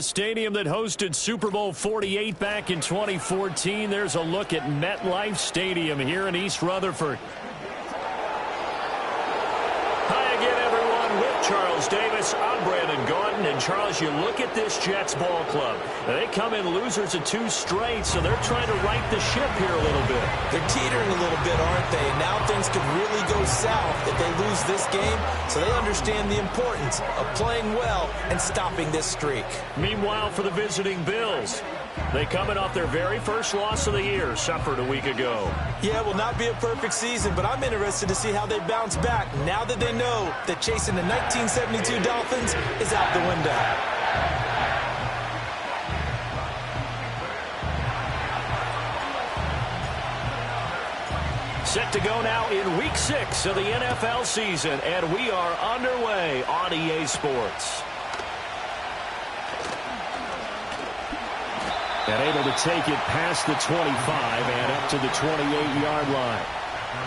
Stadium that hosted Super Bowl 48 back in 2014. There's a look at MetLife Stadium here in East Rutherford. Hi again, everyone. With Charles Davis, I'm Brandon Gaudin. And Charles, you look at this Jets ball club. They come in losers of 2 straight, so they're trying to right the ship here a little bit. They're teetering a little bit, aren't they? Now things could really go south if they lose this game, so they understand the importance of playing well and stopping this streak. Meanwhile, for the visiting Bills, they coming off their very first loss of the year, suffered a week ago. Yeah, it will not be a perfect season, but I'm interested to see how they bounce back now that they know that chasing the 1972 Dolphins is out the window. Set to go now in Week 6 of the NFL season, and we are underway on EA Sports. And able to take it past the 25 and up to the 28-yard line.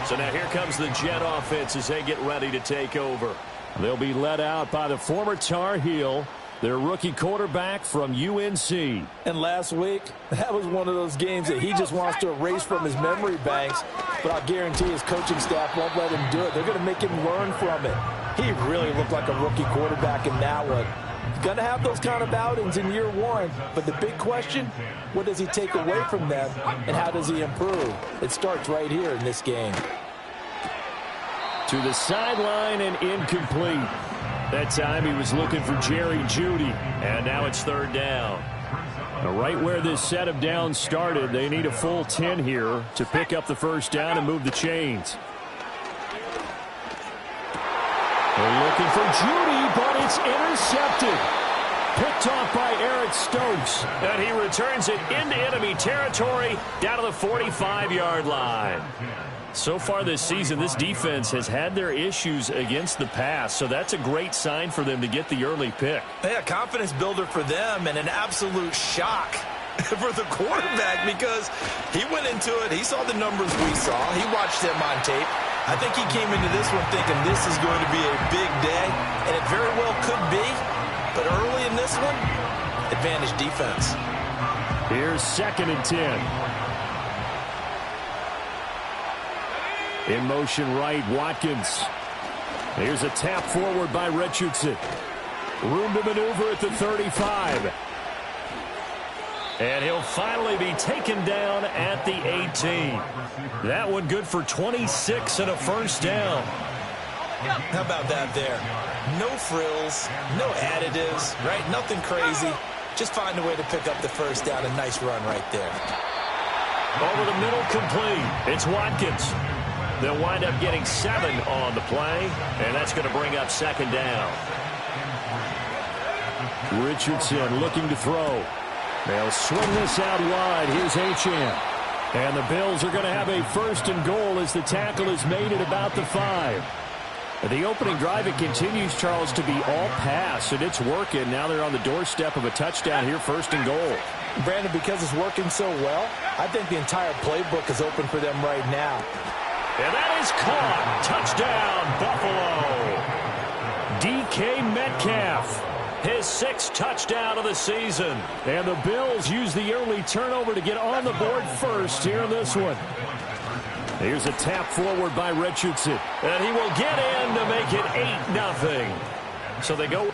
So now here comes the Jet offense as they get ready to take over. They'll be led out by the former Tar Heel, their rookie quarterback from UNC. And last week, that was one of those games that he just wants to erase from his memory banks. But I'll guarantee his coaching staff won't let him do it. They're going to make him learn from it. He really looked like a rookie quarterback in that one. He's going to have those kind of outings in year 1. But the big question, what does he take away from them, and how does he improve? It starts right here in this game. To the sideline and incomplete. That time he was looking for Jerry Jeudy, and now it's 3rd down. Now right where this set of downs started, they need a full 10 here to pick up the first down and move the chains. They're looking for Jeudy, but it's intercepted. Picked off by Eric Stokes, and he returns it into enemy territory down to the 45-yard line. So far this season, this defense has had their issues against the pass, so that's a great sign for them to get the early pick. Yeah, confidence builder for them and an absolute shock for the quarterback because he went into it. He saw the numbers we saw. He watched them on tape. I think he came into this one thinking this is going to be a big day, and it very well could be. But early in this one, advantage defense. Here's 2nd and 10. In motion right, Watkins. Here's a tap forward by Richardson. Room to maneuver at the 35. And he'll finally be taken down at the 18. That one good for 26 and a first down. How about that there? No frills, no additives, right? Nothing crazy. Just find a way to pick up the first down. A nice run right there. Over the middle, complete. It's Watkins. They'll wind up getting 7 on the play, and that's going to bring up 2nd down. Richardson looking to throw. They'll swing this out wide. Here's Achane. And the Bills are going to have a 1st and goal as the tackle is made at about the 5. The opening drive, it continues, Charles, to be all pass, and it's working. Now they're on the doorstep of a touchdown here, 1st and goal. Brandon, because it's working so well, I think the entire playbook is open for them right now. And that is caught. Touchdown, Buffalo. DK Metcalf, his 6th touchdown of the season. And the Bills use the early turnover to get on the board first here in this one. Here's a tap forward by Richardson. And he will get in to make it 8-0. So they go.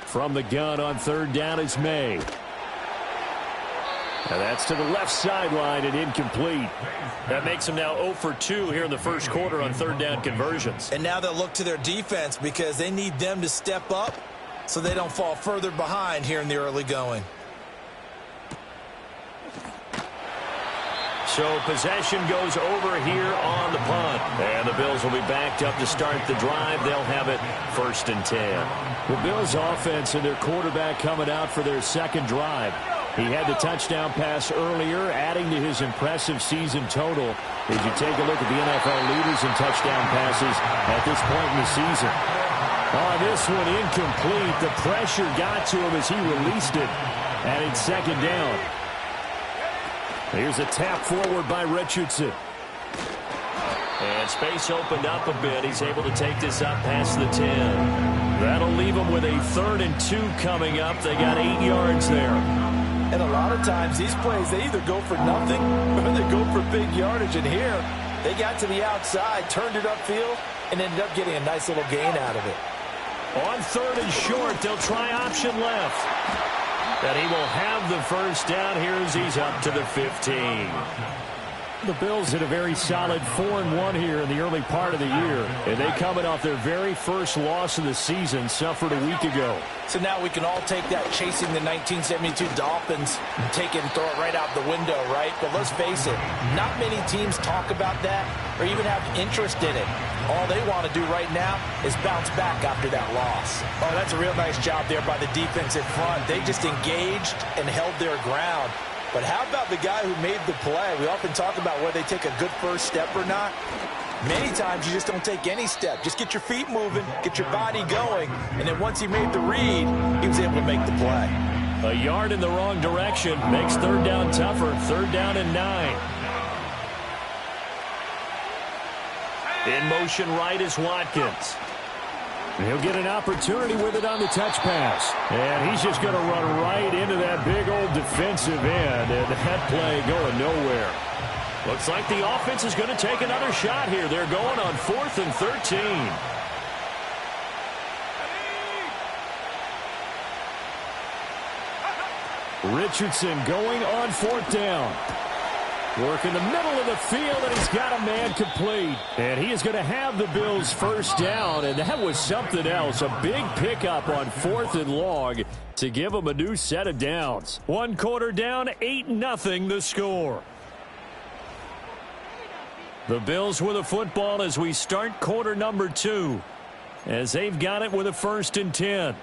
From the gun on 3rd down is May. And that's to the left sideline and incomplete. That makes him now 0 for 2 here in the first quarter on 3rd down conversions. And now they'll look to their defense because they need them to step up so they don't fall further behind here in the early going. So possession goes over here on the punt. And the Bills will be backed up to start the drive. They'll have it 1st and 10. The Bills offense and their quarterback coming out for their 2nd drive. He had the touchdown pass earlier, adding to his impressive season total as you take a look at the NFL leaders in touchdown passes at this point in the season. Oh, this one incomplete. The pressure got to him as he released it. And it's second down. Here's a tap forward by Richardson. And space opened up a bit. He's able to take this up past the 10. That'll leave them with a 3rd and 2 coming up. They got 8 yards there. And a lot of times these plays, they either go for nothing or they go for big yardage. And here, they got to the outside, turned it upfield, and ended up getting a nice little gain out of it. On 3rd and short, they'll try option left. And he will have the first down here as he's up to the 15. The Bills had a very solid 4-1 here in the early part of the year. And they coming off their very first loss of the season, suffered a week ago. So now we can all take that chasing the 1972 Dolphins, take it and throw it right out the window, right? But let's face it, not many teams talk about that or even have interest in it. All they want to do right now is bounce back after that loss. Oh, that's a real nice job there by the defensive front. They just engaged and held their ground. But how about the guy who made the play? We often talk about whether they take a good first step or not. Many times you just don't take any step. Just get your feet moving, get your body going, and then once he made the read, he was able to make the play. A yard in the wrong direction makes 3rd down tougher. 3rd down and 9. In motion right is Watkins. He'll get an opportunity with it on the touch pass. And he's just going to run right into that big old defensive end. And that play going nowhere. Looks like the offense is going to take another shot here. They're going on 4th and 13. Richardson going on 4th down. Work in the middle of the field, and he's got a man complete. And he is going to have the Bills' first down, and that was something else. A big pickup on 4th and long to give them a new set of downs. 1 quarter down, 8-0 the score. The Bills with a football as we start quarter number 2, as they've got it with a 1st and 10.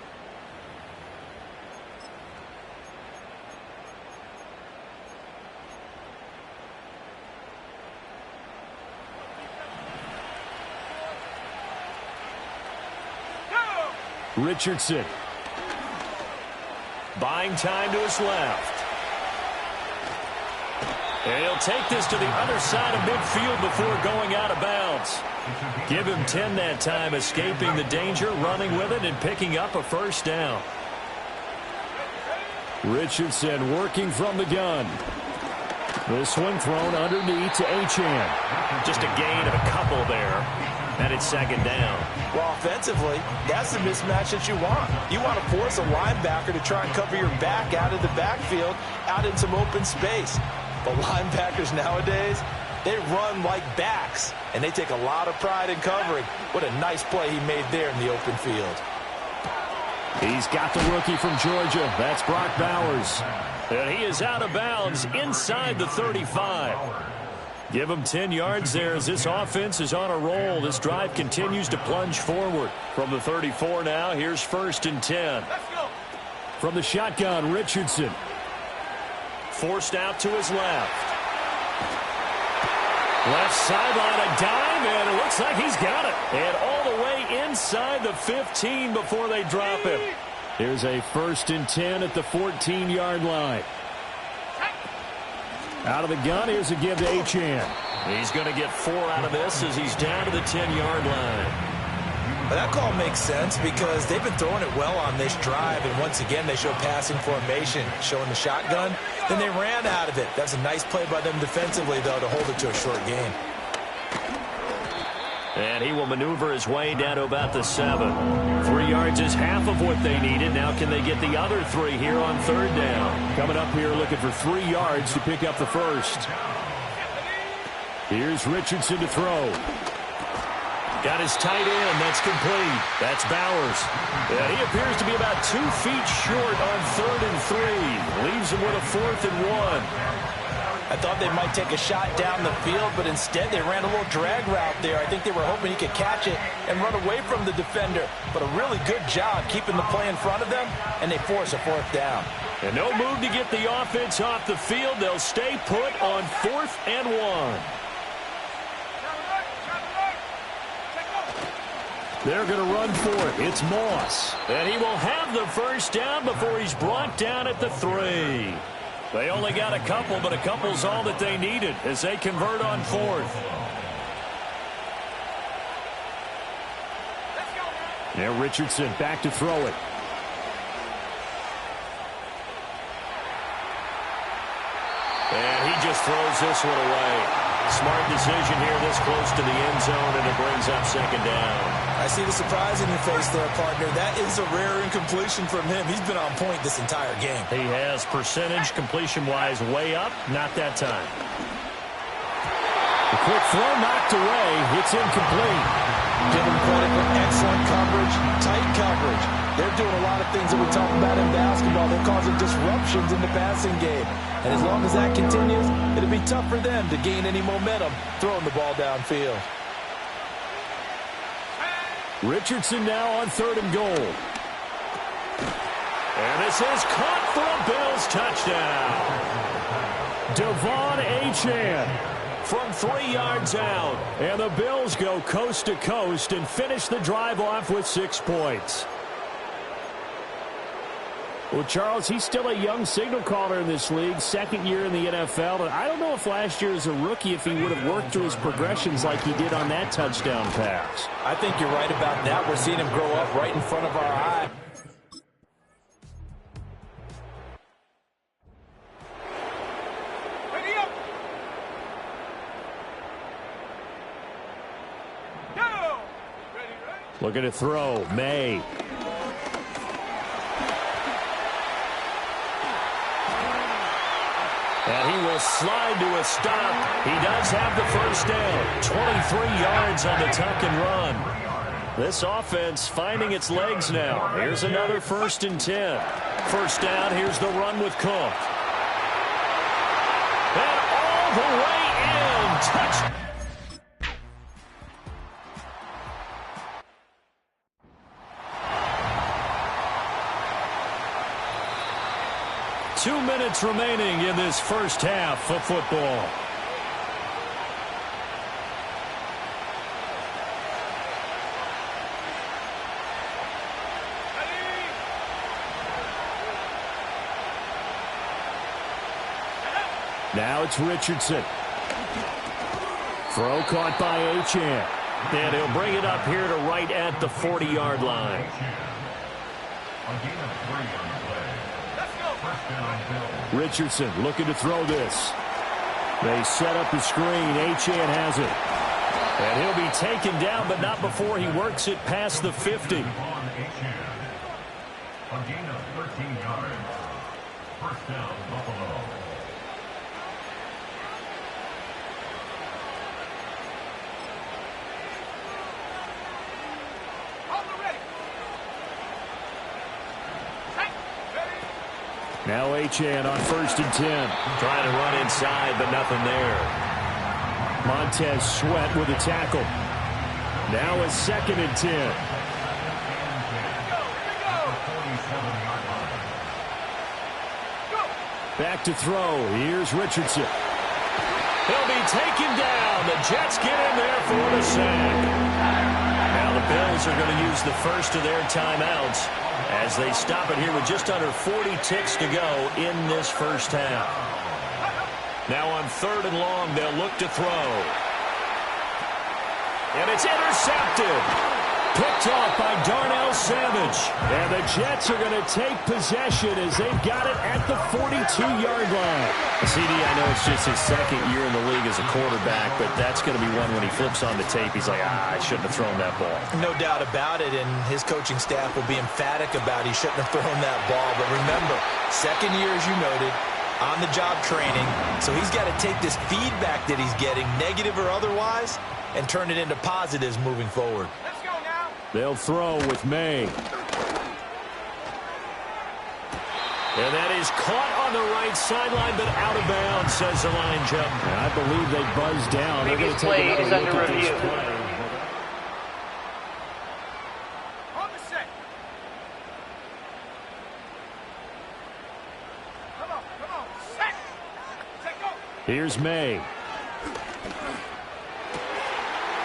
Richardson. Buying time to his left. And he'll take this to the other side of midfield before going out of bounds. Give him 10 that time, escaping the danger, running with it, and picking up a first down. Richardson working from the gun. This one thrown underneath to Achane. Just a gain of a couple there. And it's 2nd down. Well, offensively, that's the mismatch that you want. You want to force a linebacker to try and cover your back out of the backfield, out in some open space. But linebackers nowadays, they run like backs, and they take a lot of pride in covering. What a nice play he made there in the open field. He's got the rookie from Georgia. That's Brock Bowers. And he is out of bounds inside the 35. Give him 10 yards there as this offense is on a roll. This drive continues to plunge forward. From the 34 now, here's 1st and 10. From the shotgun, Richardson. Forced out to his left. Left sideline, a dime, and it looks like he's got it. And all the way inside the 15 before they drop him. Here's a 1st and 10 at the 14-yard line. Out of the gun, here's a give to Achane. He's going to get 4 out of this as he's down to the 10-yard line. But that call makes sense because they've been throwing it well on this drive, and once again they show passing formation, showing the shotgun. Then they ran out of it. That's a nice play by them defensively, though, to hold it to a short gain. And he will maneuver his way down to about the 7. 3 yards is half of what they needed. Now can they get the other 3 here on 3rd down? Coming up here looking for 3 yards to pick up the first. Here's Richardson to throw. Got his tight end. That's complete. That's Bowers. Yeah, he appears to be about 2 feet short on 3rd and 3. Leaves him with a 4th and 1. I thought they might take a shot down the field, but instead they ran a little drag route there. I think they were hoping he could catch it and run away from the defender. But a really good job keeping the play in front of them, and they force a 4th down. And no move to get the offense off the field. They'll stay put on 4th and 1. They're going to run for it. It's Moss. And he will have the first down before he's brought down at the 3. They only got a couple, but a couple's all that they needed as they convert on 4th. Now Richardson back to throw it. And he just throws this one away. Smart decision here this close to the end zone, and it brings up 2nd down. I see the surprise in your face there, partner. That is a rare incompletion from him. He's been on point this entire game. He has percentage completion-wise way up. Not that time. The quick throw knocked away. It's incomplete. Give him credit for excellent coverage, tight coverage. They're doing a lot of things that we talk about in basketball. They're causing disruptions in the passing game. And as long as that continues, it'll be tough for them to gain any momentum throwing the ball downfield. Richardson now on 3rd and goal. And this is caught for a Bills touchdown. Devon Achane from 3 yards out. And the Bills go coast to coast and finish the drive off with 6 points. Well, Charles, he's still a young signal caller in this league, 2nd year in the NFL. And I don't know if last year as a rookie, if he would have worked through his progressions like he did on that touchdown pass. I think you're right about that. We're seeing him grow up right in front of our eye. Looking to throw, May. And he will slide to a stop. He does have the first down. 23 yards on the tuck and run. This offense finding its legs now. Here's another 1st and 10. First down, here's the run with Cook. And all the way in. Touchdown. Two minutes remaining in this first half of football. Now it's Richardson. Throw caught by Achane. And he'll bring it up here to right at the 40-yard line. Richardson looking to throw this. They set up the screen. Achane has it. And he'll be taken down, but not before he works it past the 50. Now Achane on 1st and 10. Trying to run inside, but nothing there. Montez Sweat with a tackle. Now a 2nd and 10. Back to throw. Here's Richardson. He'll be taken down. The Jets get in there for the sack. Now the Bills are going to use the first of their timeouts as they stop it here with just under 40 ticks to go in this first half. Now on 3rd and long, they'll look to throw. And it's intercepted. Picked off by Darnell Savage. And the Jets are going to take possession as they've got it at the 42-yard line. CD, I know it's just his 2nd year in the league as a quarterback, but that's going to be one when he flips on the tape, he's like, I shouldn't have thrown that ball. No doubt about it, and his coaching staff will be emphatic about he shouldn't have thrown that ball. But remember, 2nd year, as you noted, on-the-job training, so he's got to take this feedback that he's getting, negative or otherwise, and turn it into positives moving forward. They'll throw with May. And that is caught on the right sideline, but out of bounds, says the line jump. And I believe they buzzed down. They're going to take another look at this play. Here's May.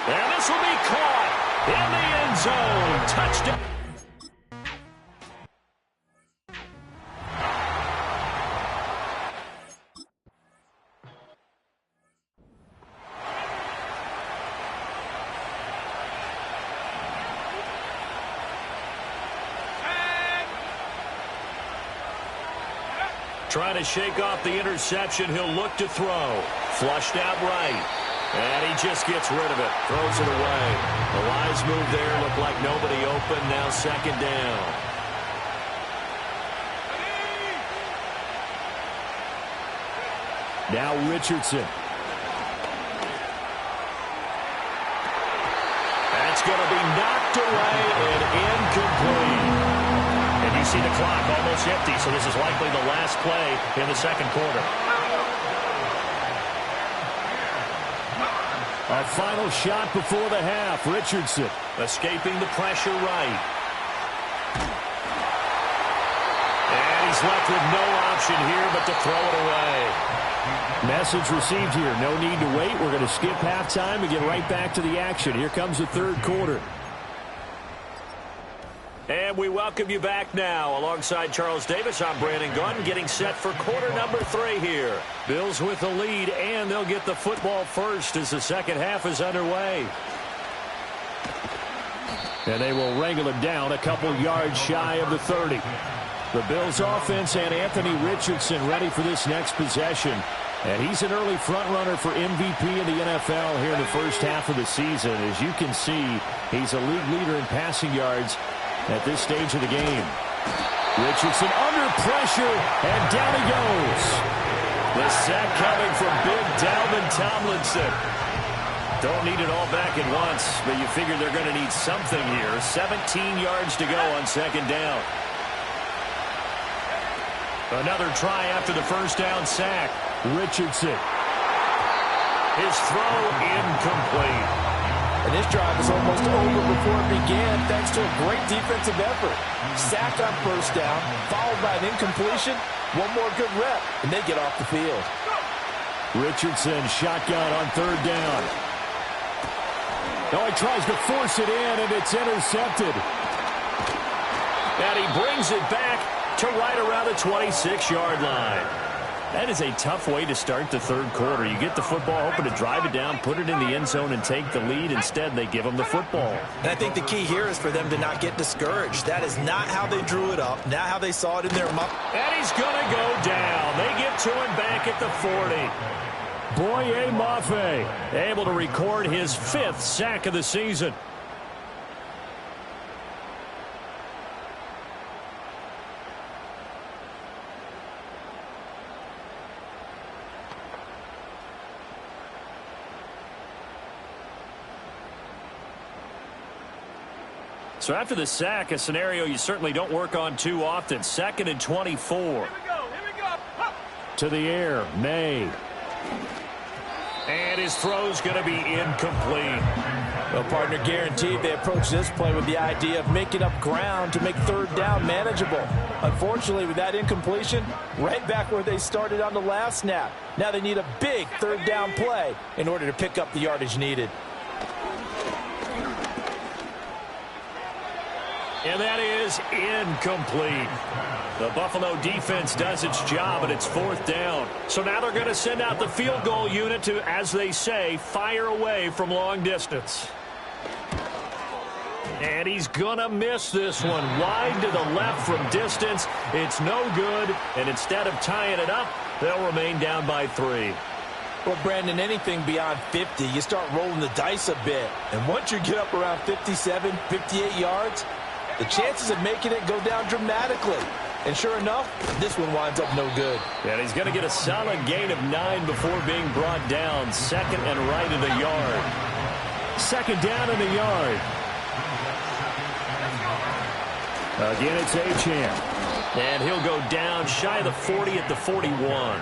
And this will be caught. In the end zone. Touchdown. Trying to shake off the interception. He'll look to throw. Flushed out right. And he just gets rid of it. Throws it away. The wise move there. Looked like nobody open. Now second down. Now Richardson. That's going to be knocked away and incomplete. And you see the clock almost empty, so this is likely the last play in the second quarter. A final shot before the half. Richardson escaping the pressure right. And he's left with no option here but to throw it away. Message received here. No need to wait. We're going to skip halftime and get right back to the action. Here comes the third quarter. And we welcome you back now. Alongside Charles Davis, I'm Brandon Gaudin, getting set for quarter number 3 here. Bills with the lead, and they'll get the football first as the second half is underway. And they will wrangle it down a couple yards shy of the 30. The Bills offense and Anthony Richardson ready for this next possession. And he's an early front runner for MVP in the NFL here in the first half of the season. As you can see, he's a league leader in passing yards at this stage of the game. Richardson under pressure, and down he goes. The sack coming from big Dalvin Tomlinson. Don't need it all back at once, but you figure they're going to need something here. 17 yards to go on second down. Another try after the first down sack. Richardson. His throw incomplete. And this drive is almost over before it began thanks to a great defensive effort. Sack on first down, followed by an incompletion. One more good rep, and they get off the field. Richardson shotgun on third down. Now he tries to force it in, and it's intercepted. And he brings it back to right around the 26-yard line. That is a tough way to start the third quarter. You get the football, hoping to drive it down, put it in the end zone, and take the lead. Instead, they give them the football. And I think the key here is for them to not get discouraged. That is not how they drew it up, not how they saw it in their mind. And he's going to go down. They get to him back at the 40. Boye Mafe able to record his 5th sack of the season. So after the sack, a scenario you certainly don't work on too often. 2nd and 24. Here we go. To the air, May. And his throw's going to be incomplete. Well, partner, guaranteed they approach this play with the idea of making up ground to make third down manageable. Unfortunately, with that incompletion, right back where they started on the last snap. Now they need a big third down play in order to pick up the yardage needed. And that is incomplete. The Buffalo defense does its job, and it's 4th down. So now they're going to send out the field goal unit to, as they say, fire away from long distance. And he's going to miss this one. Wide to the left from distance. It's no good. And instead of tying it up, they'll remain down by 3. Well, Brandon, anything beyond 50, you start rolling the dice a bit. And once you get up around 57, 58 yards, the chances of making it go down dramatically. And sure enough, this one winds up no good. And he's going to get a solid gain of 9 before being brought down. 2nd and right in the yard. 2nd down in the yard. Again, it's Achane. And he'll go down shy of the 40 at the 41.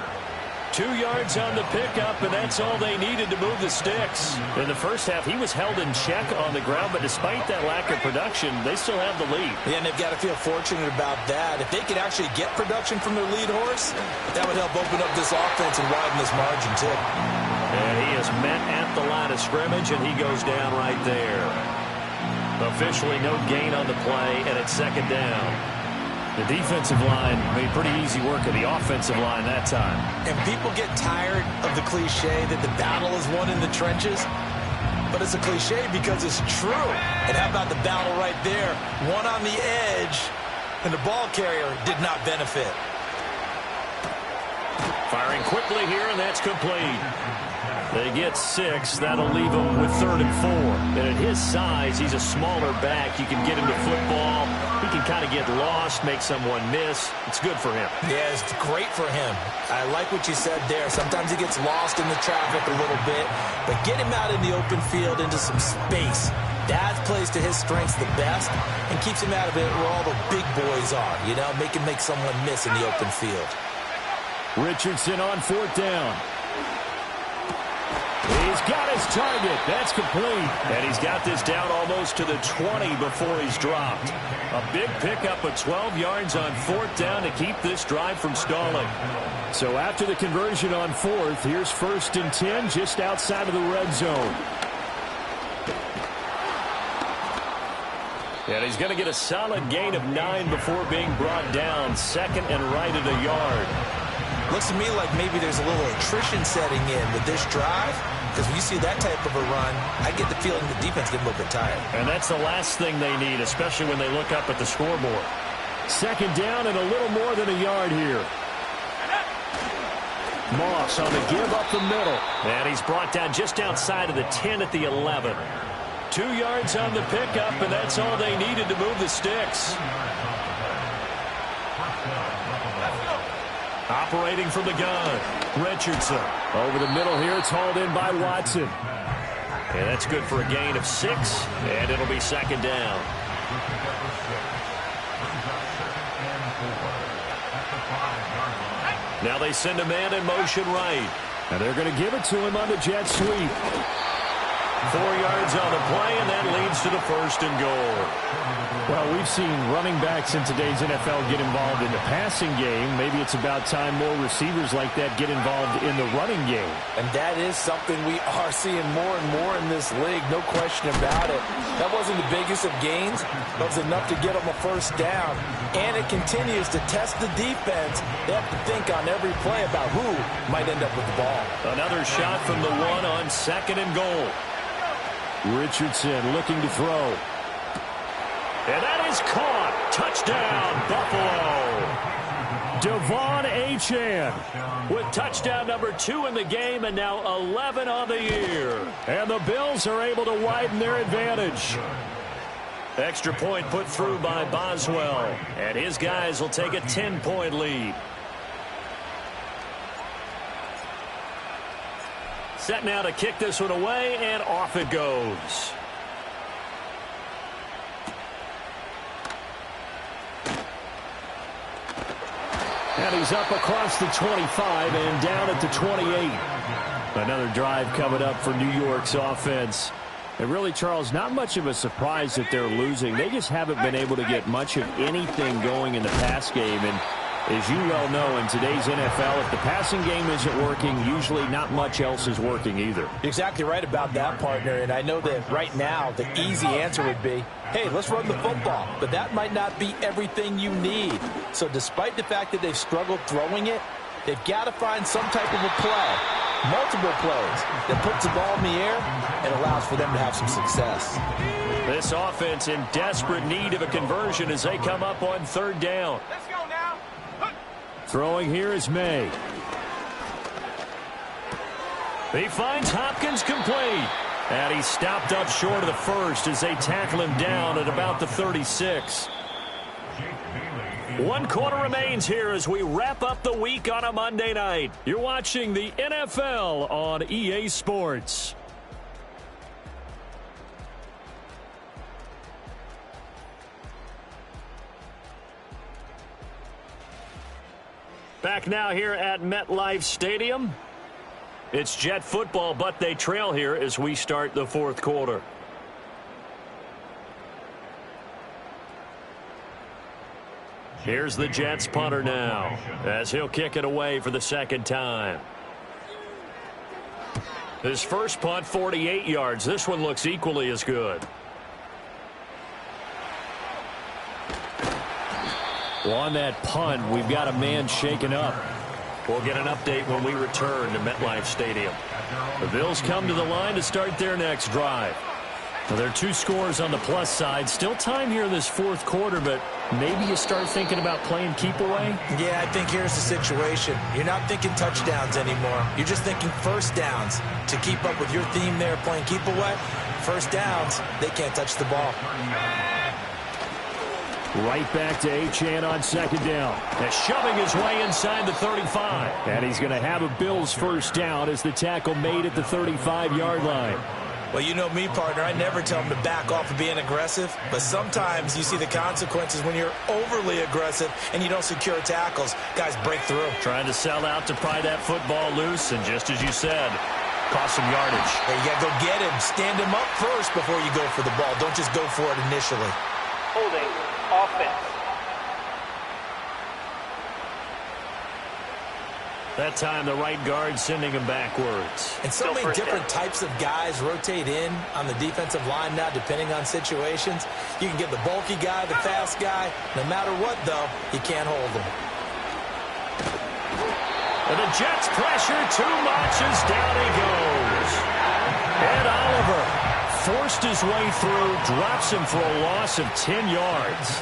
2 yards on the pickup, and that's all they needed to move the sticks. In the first half, he was held in check on the ground, but despite that lack of production, they still have the lead. Yeah, and they've got to feel fortunate about that. If they could actually get production from their lead horse, that would help open up this offense and widen this margin, too. And he is met at the line of scrimmage, and he goes down right there. Officially no gain on the play, and it's second down. The defensive line made pretty easy work of the offensive line that time. And people get tired of the cliche that the battle is won in the trenches. But it's a cliche because it's true. And how about the battle right there? One on the edge, and the ball carrier did not benefit. Firing quickly here, and that's complete. They get 6. That'll leave him with 3rd and 4. And at his size, he's a smaller back. You can get into football. He can kind of get lost, make someone miss. It's good for him. Yeah, it's great for him. I like what you said there. Sometimes he gets lost in the traffic a little bit. But get him out in the open field into some space. That plays to his strengths the best and keeps him out of it where all the big boys are. You know, make someone miss in the open field. Richardson on 4th down. He's got his target. That's complete. And he's got this down almost to the 20 before he's dropped. A big pickup of 12 yards on 4th down to keep this drive from stalling. So after the conversion on 4th, here's 1st and 10 just outside of the red zone. And he's going to get a solid gain of 9 before being brought down. 2nd and right at a yard. Looks to me like maybe there's a little attrition setting in with this drive. Because when you see that type of a run, I get the feeling the defense getting a little bit tired. And that's the last thing they need, especially when they look up at the scoreboard. 2nd down and a little more than a yard here. Moss on the give up the middle. And he's brought down just outside of the 10 at the 11. 2 yards on the pickup, and that's all they needed to move the sticks. Operating from the gun, Richardson. Over the middle here, it's hauled in by Watson. And that's good for a gain of 6, and it'll be 2nd down. Now they send a man in motion right. And they're going to give it to him on the jet sweep. 4 yards on the play, and that leads to the 1st and goal. Well, we've seen running backs in today's NFL get involved in the passing game. Maybe it's about time more receivers like that get involved in the running game. And that is something we are seeing more and more in this league, no question about it. That wasn't the biggest of gains, but it was enough to get them a 1st down. And it continues to test the defense. They have to think on every play about who might end up with the ball. Another shot from the 1 on 2nd and goal. Richardson looking to throw. And that is caught. Touchdown, Buffalo. Devon Achane with touchdown number 2 in the game and now 11 on the year. And the Bills are able to widen their advantage. Extra point put through by Boswell. And his guys will take a 10-point lead. Set now to kick this one away, and off it goes. And he's up across the 25 and down at the 28. Another drive coming up for New York's offense. And really, Charles, not much of a surprise that they're losing. They just haven't been able to get much of anything going in the pass game. And as you well know, in today's NFL, if the passing game isn't working, usually not much else is working either. You're exactly right about that, partner. And I know that right now the easy answer would be, hey, let's run the football. But that might not be everything you need. So despite the fact that they've struggled throwing it, they've got to find some type of a play, multiple plays, that puts the ball in the air and allows for them to have some success. This offense in desperate need of a conversion as they come up on 3rd down. Let's go now. Throwing here is May. He finds Hopkins complete. And he's stopped up short of the 1st as they tackle him down at about the 36. 1 quarter remains here as we wrap up the week on a Monday night. You're watching the NFL on EA Sports. Back now here at MetLife Stadium. It's Jet football, but they trail here as we start the 4th quarter. Here's the Jets punter now as he'll kick it away for the 2nd time. His first punt, 48 yards. This one looks equally as good. Well, on that punt, we've got a man shaken up. We'll get an update when we return to MetLife Stadium. The Bills come to the line to start their next drive. Well, there are 2 scores on the plus side. Still time here in this fourth quarter, but maybe you start thinking about playing keep away? Yeah, I think here's the situation. You're not thinking touchdowns anymore. You're just thinking first downs. To keep up with your theme there, playing keep away, first downs, they can't touch the ball. Right back to Achane on second down. And shoving his way inside the 35. And he's going to have a Bills first down as the tackle made at the 35-yard line. Well, you know me, partner. I never tell them to back off of being aggressive. But sometimes you see the consequences when you're overly aggressive and you don't secure tackles. Guys break through. Trying to sell out to pry that football loose. And just as you said, cost some yardage. Hey, you got to go get him. Stand him up first before you go for the ball. Don't just go for it initially. Holding offense. That time the right guard sending him backwards. And so many different types of guys rotate in on the defensive line now depending on situations. You can get the bulky guy, the fast guy. No matter what, though, you can't hold them. And the Jets pressure too much as down he goes. Ed Oliver forced his way through, drops him for a loss of 10 yards.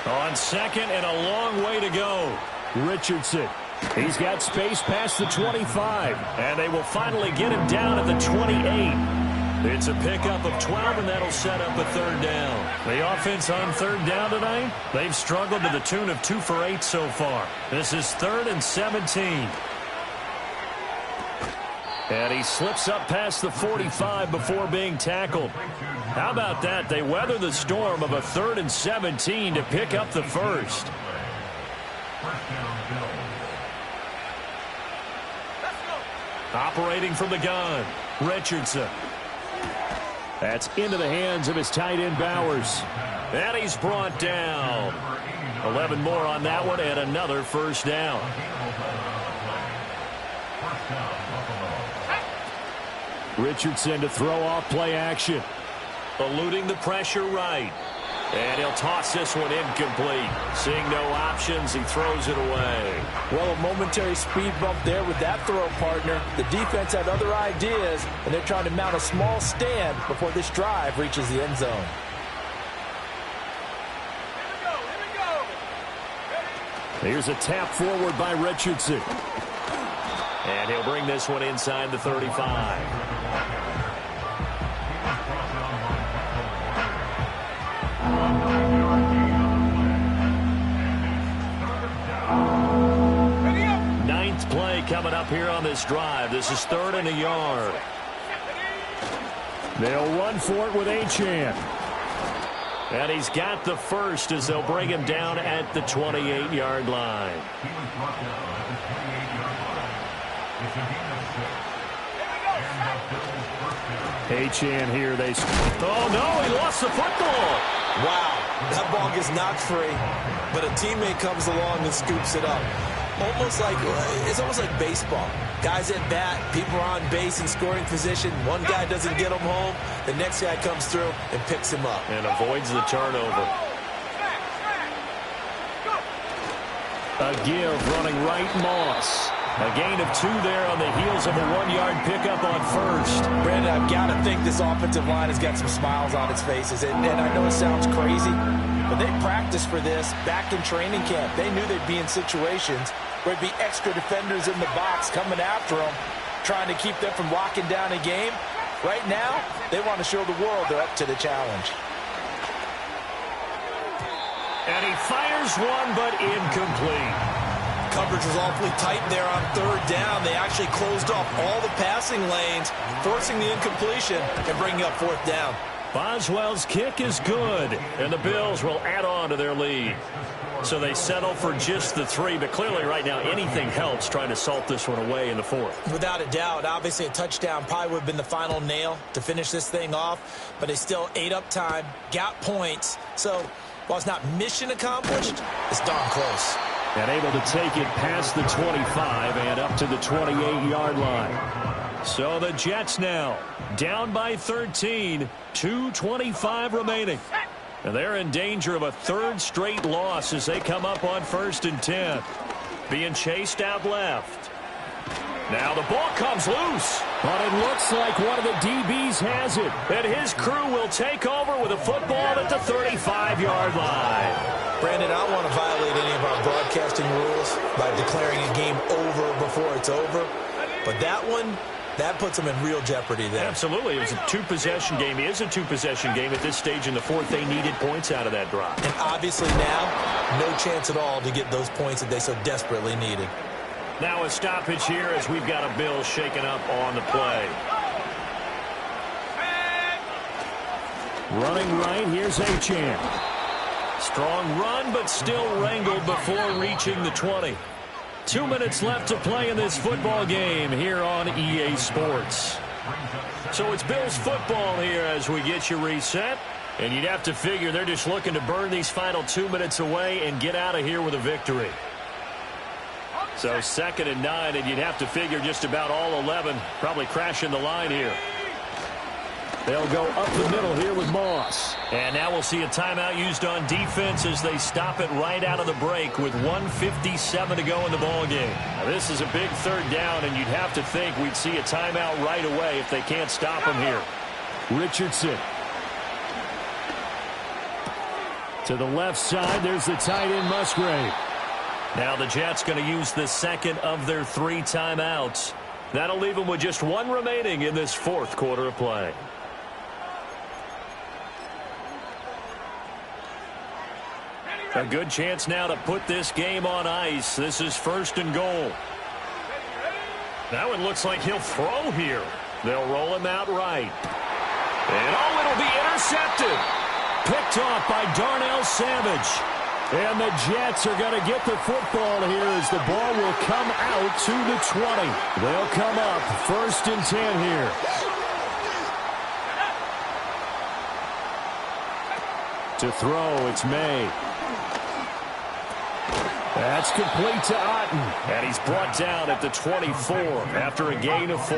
On second and a long way to go. Richardson. He's got space past the 25, and they will finally get him down at the 28. It's a pickup of 12, and that'll set up a third down. The offense on third down tonight, they've struggled to the tune of 2 for 8 so far. This is 3rd and 17. And he slips up past the 45 before being tackled. How about that? They weather the storm of a 3rd and 17 to pick up the first. Operating from the gun, Richardson. That's into the hands of his tight end, Bowers. And he's brought down. 11 more on that one and another first down. Richardson to throw off play action. Eluding the pressure right. And he'll toss this one incomplete. Seeing no options, he throws it away. Well, a momentary speed bump there with that throw, partner. The defense had other ideas, and they're trying to mount a small stand before this drive reaches the end zone. Here's a tap forward by Richardson. And he'll bring this one inside the 35. Ninth play coming up here on this drive. This is 3rd and a yard. They'll run for it with Achane. And he's got the first as they'll bring him down at the 28-yard line. Achane here. Oh, no, he lost the football. Wow, that ball gets knocked free, but a teammate comes along and scoops it up. It's almost like baseball. Guys at bat, people are on base in scoring position. One guy doesn't get him home. The next guy comes through and picks him up. And avoids the turnover. A give running right, Moss. A gain of 2 there on the heels of a 1-yard pickup on first. Brandon, I've got to think this offensive line has got some smiles on its faces. And I know it sounds crazy, but they practiced for this back in training camp. They knew they'd be in situations where there'd be extra defenders in the box coming after them, trying to keep them from locking down a game. Right now, they want to show the world they're up to the challenge. And he fires one, but incomplete. Coverage was awfully tight there on 3rd down. They actually closed off all the passing lanes, forcing the incompletion and bringing up 4th down. Boswell's kick is good, and the Bills will add on to their lead. So they settle for just the 3, but clearly right now anything helps trying to salt this one away in the 4th. Without a doubt, obviously a touchdown probably would have been the final nail to finish this thing off, but they still ate up time, got points. So while it's not mission accomplished, it's darn close. And able to take it past the 25 and up to the 28-yard line. So the Jets now down by 13, 2:25 remaining. And they're in danger of a third straight loss as they come up on 1st and 10. Being chased out left. Now the ball comes loose. But it looks like one of the DBs has it. And his crew will take over with a football at the 35-yard line. Brandon, I don't want to violate any of our broadcasting rules by declaring a game over before it's over. But that one, that puts them in real jeopardy there. Absolutely. It was a two-possession game. It is a two-possession game at this stage in the fourth. They needed points out of that drive. And obviously now, no chance at all to get those points that they so desperately needed. Now a stoppage here as we've got a Bill shaken up on the play. Running right, here's Achane. Strong run, but still wrangled before reaching the 20. 2 minutes left to play in this football game here on EA Sports. So it's Bills football here as we get you reset. And you'd have to figure they're just looking to burn these final 2 minutes away and get out of here with a victory. So 2nd and 9, and you'd have to figure just about all 11 probably crashing the line here. They'll go up the middle here with Moss. And now we'll see a timeout used on defense as they stop it right out of the break with 1:57 to go in the ballgame. Now this is a big 3rd down, and you'd have to think we'd see a timeout right away if they can't stop them here. Richardson. To the left side, there's the tight end Musgrave. Now the Jets going to use the 2nd of their 3 timeouts. That'll leave them with just 1 remaining in this 4th quarter of play. A good chance now to put this game on ice. This is 1st and goal. Now it looks like he'll throw here. They'll roll him out right. And it'll be intercepted. Picked off by Darnell Savage. And the Jets are going to get the football here as the ball will come out to the 20. They'll come up 1st and 10 here. To throw, it's May. That's complete to Otten. And he's brought down at the 24 after a gain of 4.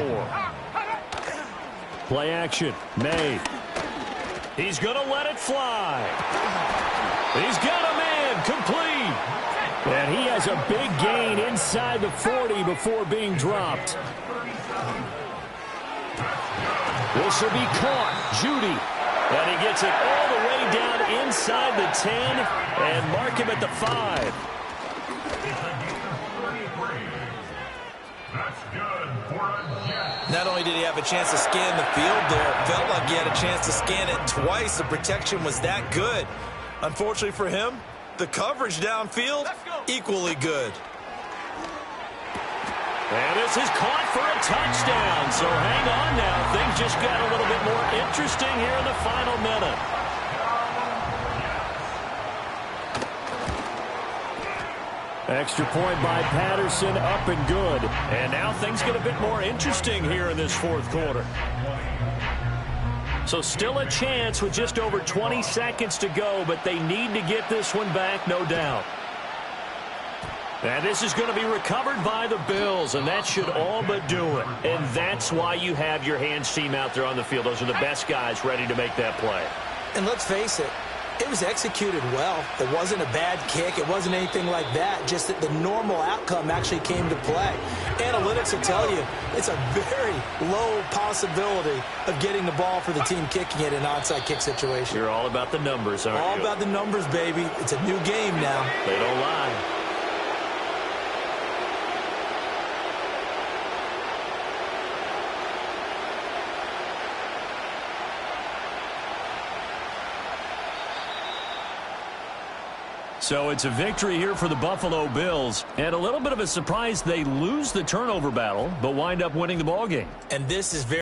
Play action, May. He's going to let it fly. He's got a man complete. And he has a big gain inside the 40 before being dropped. This will be caught. Judy. And he gets it all the way down inside the 10 and mark him at the 5. Not only did he have a chance to scan the field there, it felt like he had a chance to scan it twice. The protection was that good. Unfortunately for him, the coverage downfield, equally good. And this is caught for a touchdown. So hang on now. Things just got a little bit more interesting here in the final minute. Extra point by Patterson, up and good. And now things get a bit more interesting here in this 4th quarter. So still a chance with just over 20 seconds to go, but they need to get this one back, no doubt. And this is going to be recovered by the Bills, and that should all but do it. And that's why you have your hands team out there on the field. Those are the best guys ready to make that play. And let's face it, it was executed well. It wasn't a bad kick. It wasn't anything like that. Just that the normal outcome actually came to play. Analytics will tell you it's a very low possibility of getting the ball for the team kicking it in an onside kick situation. You're all about the numbers, aren't you? All about the numbers, baby. It's a new game now. They don't lie. So it's a victory here for the Buffalo Bills. And a little bit of a surprise they lose the turnover battle, but wind up winning the ballgame. And this is very